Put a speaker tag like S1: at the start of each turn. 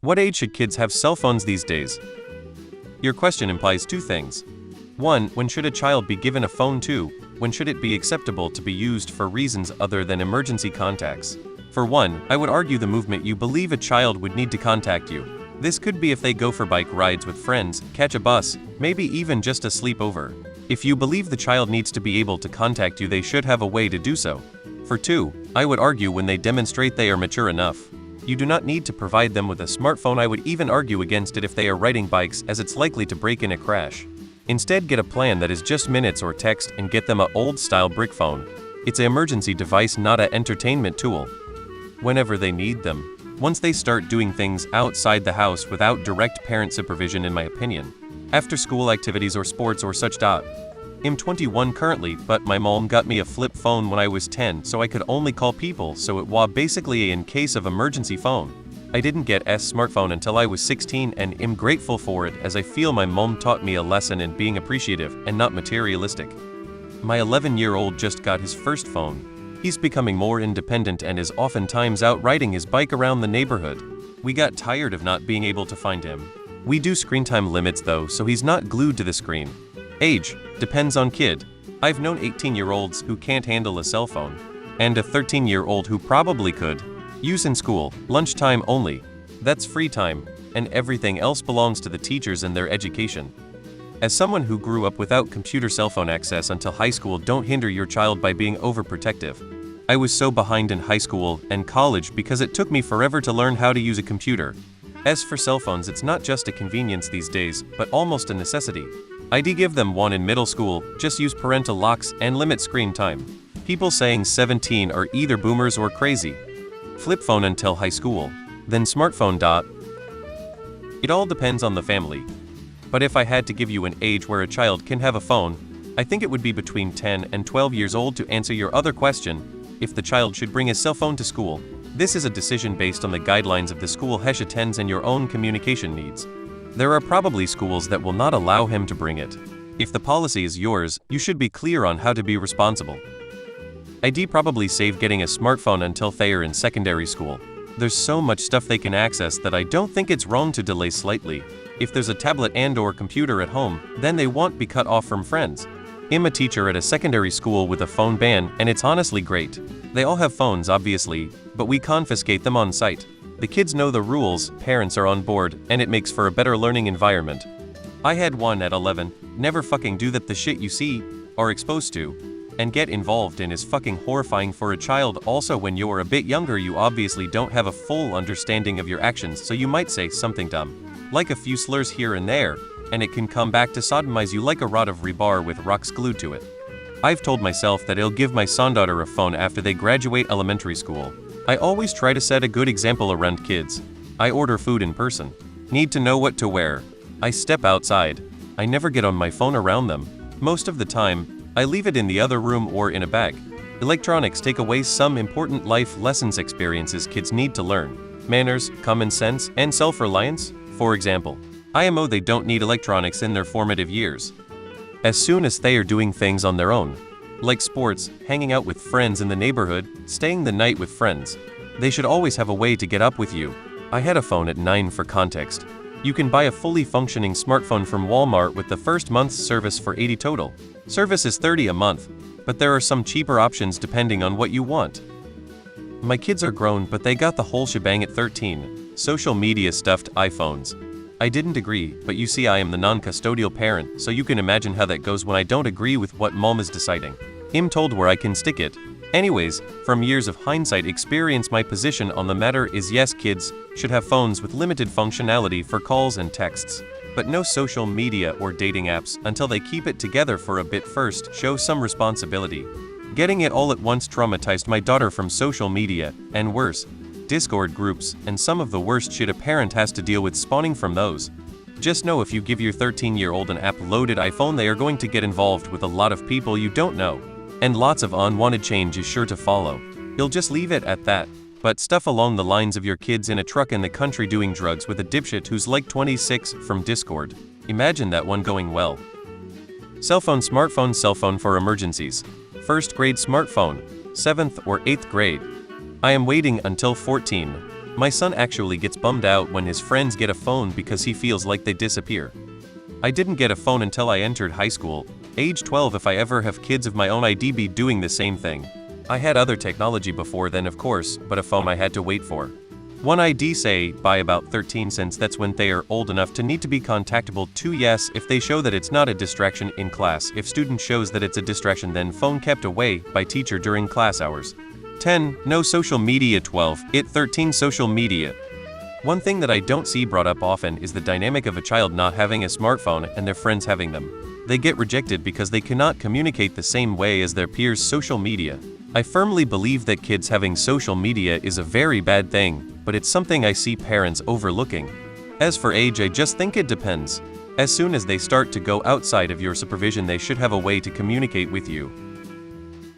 S1: What age should kids have cell phones these days? Your question implies two things. 1. When should a child be given a phone? 2. When should it be acceptable to be used for reasons other than emergency contacts? For one, I would argue the movement you believe a child would need to contact you. This could be if they go for bike rides with friends, catch a bus, maybe even just a sleepover. If you believe the child needs to be able to contact you, they should have a way to do so. For 2, I would argue when they demonstrate they are mature enough. You do not need to provide them with a smartphone. I would even argue against it if they are riding bikes, as it's likely to break in a crash. Instead, get a plan that is just minutes or text and get them a old-style brick phone. It's an emergency device, not an entertainment tool. Whenever they need them. Once they start doing things outside the house without direct parent supervision, in my opinion. After school activities or sports or such. I'm 21 currently, but my mom got me a flip phone when I was 10, so I could only call people, so it was basically a in case of emergency phone. I didn't get a smartphone until I was 16 and am grateful for it, as I feel my mom taught me a lesson in being appreciative and not materialistic. My 11-year-old just got his first phone. He's becoming more independent and is oftentimes out riding his bike around the neighborhood. We got tired of not being able to find him. We do screen time limits though, so he's not glued to the screen. Age depends on kid. I've known 18-year-olds who can't handle a cell phone, and a 13-year-old who probably could. Use in school, lunchtime only. That's free time, and everything else belongs to the teachers and their education. As someone who grew up without computer cell phone access until high school, don't hinder your child by being overprotective. I was so behind in high school and college because it took me forever to learn how to use a computer. As for cell phones, it's not just a convenience these days, but almost a necessity. I'd give them one in middle school, just use parental locks and limit screen time. People saying 17 are either boomers or crazy. Flip phone until high school, then smartphone. It all depends on the family. But if I had to give you an age where a child can have a phone, I think it would be between 10 and 12 years old. To answer your other question, if the child should bring a cell phone to school, this is a decision based on the guidelines of the school he attends and your own communication needs. There are probably schools that will not allow him to bring it. If the policy is yours, you should be clear on how to be responsible. I'd probably save getting a smartphone until they are in secondary school. There's so much stuff they can access that I don't think it's wrong to delay slightly. If there's a tablet and/or computer at home, then they won't be cut off from friends. I'm a teacher at a secondary school with a phone ban, and it's honestly great. They all have phones obviously, but we confiscate them on site. The kids know the rules, parents are on board, and it makes for a better learning environment. I had one at 11, never fucking do that. The shit you see, are exposed to, and get involved in is fucking horrifying for a child. Also, when you're a bit younger, you obviously don't have a full understanding of your actions, so you might say something dumb, like a few slurs here and there, and it can come back to sodomize you like a rod of rebar with rocks glued to it. I've told myself that I'll give my son-daughter a phone after they graduate elementary school. I always try to set a good example around kids. I order food in person. Need to know what to wear. I step outside. I never get on my phone around them. Most of the time, I leave it in the other room or in a bag. Electronics take away some important life lessons, experiences kids need to learn. Manners, common sense, and self-reliance. For example, IMO, they don't need electronics in their formative years. As soon as they are doing things on their own, like sports, hanging out with friends in the neighborhood, staying the night with friends, they should always have a way to get up with you. I had a phone at 9. For context, you can buy a fully functioning smartphone from Walmart with the first month's service for $80 total. Service is $30 a month, but there are some cheaper options depending on what you want. My kids are grown, but they got the whole shebang at 13. Social media stuffed iPhones. I didn't agree, but you see, I am the non-custodial parent, so you can imagine how that goes when I don't agree with what mom is deciding. I'm told where I can stick it. Anyways, from years of hindsight experience, my position on the matter is yes, kids should have phones with limited functionality for calls and texts, but no social media or dating apps until they keep it together for a bit first. Show some responsibility. Getting it all at once traumatized my daughter from social media, and worse, Discord groups, and some of the worst shit a parent has to deal with spawning from those. Just know if you give your 13-year-old an app-loaded iPhone, they are going to get involved with a lot of people you don't know, and lots of unwanted change is sure to follow. You'll just leave it at that. But stuff along the lines of your kids in a truck in the country doing drugs with a dipshit who's like 26 from Discord. Imagine that one going well. Cell phone, smartphone, cell phone for emergencies. First grade smartphone, 7th or 8th grade. I am waiting until 14. My son actually gets bummed out when his friends get a phone because he feels like they disappear. I didn't get a phone until I entered high school, age 12. If I ever have kids of my own, I'd be doing the same thing. I had other technology before then, of course, but a phone I had to wait for. One ID say by about 13, since that's when they are old enough to need to be contactable. 2 yes, if they show that it's not a distraction in class. If student shows that it's a distraction, then phone kept away by teacher during class hours. 10 no social media. 12 13 social media. One thing that I don't see brought up often is the dynamic of a child not having a smartphone and their friends having them. They get rejected because they cannot communicate the same way as their peers. Social media. I firmly believe that kids having social media is a very bad thing, but it's something I see parents overlooking. As for age, I just think it depends. As soon as they start to go outside of your supervision, they should have a way to communicate with you.